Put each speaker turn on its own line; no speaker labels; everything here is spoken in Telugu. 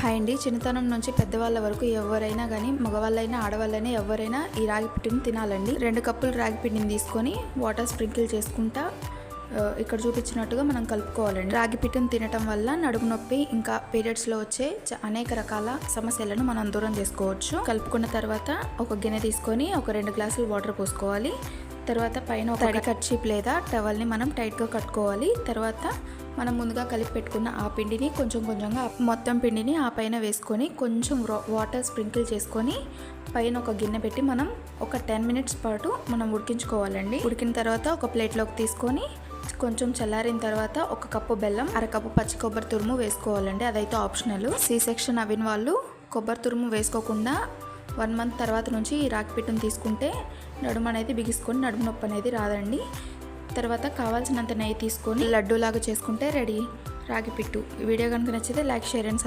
హాయ్ అండి. చిన్నతనం నుంచి పెద్దవాళ్ళ వరకు ఎవరైనా కానీ మగవాళ్ళైనా ఆడవాళ్ళైనా ఎవరైనా ఈ రాగి పిండిని తినాలండి. 2 కప్పులు రాగి పిండిని తీసుకొని వాటర్ స్ప్రింకిల్ చేసుకుంటా ఇక్కడ చూపించినట్టుగా మనం కలుపుకోవాలండి. రాగి పిండిని తినటం వల్ల నడుము నొప్పి ఇంకా పీరియడ్స్లో వచ్చే అనేక రకాల సమస్యలను మనం దూరం చేసుకోవచ్చు. కలుపుకున్న తర్వాత ఒక గిన్నె తీసుకొని ఒక 2 గ్లాసులు వాటర్ పోసుకోవాలి. తర్వాత పైన ఒక తడి కర్చీప్ లేదా టవల్ని మనం టైట్గా కట్టుకోవాలి. తర్వాత మనం ముందుగా కలిపి పెట్టుకున్న ఆ పిండిని కొంచెంగా మొత్తం పిండిని ఆ పైన వేసుకొని కొంచెం వాటర్ స్ప్రింకిల్ చేసుకొని పైన ఒక గిన్నె పెట్టి మనం ఒక 10 మినిట్స్ పాటు మనం ఉడికించుకోవాలండి. ఉడికిన తర్వాత ఒక ప్లేట్లోకి తీసుకొని కొంచెం చల్లారిన తర్వాత 1 కప్పు బెల్లం, 1/2 కప్పు పచ్చి కొబ్బరి తురుము వేసుకోవాలండి. అదైతే ఆప్షనల్. సి సెక్షన్ అవిన వాళ్ళు కొబ్బరి తురుము వేసుకోకుండా 1 మంత్ తర్వాత నుంచి ఈ రాగి పిండిని తీసుకుంటే నడుము అనేది బిగుసుకొని నడుము నొప్పి అనేది రాదండి. తర్వాత కావాల్సినంత నెయ్యి తీసుకొని లడ్డూలాగా చేసుకుంటే రెడీ రాగి పిట్టు. ఈ వీడియో కనుక నచ్చితే లైక్, షేర్ అండ్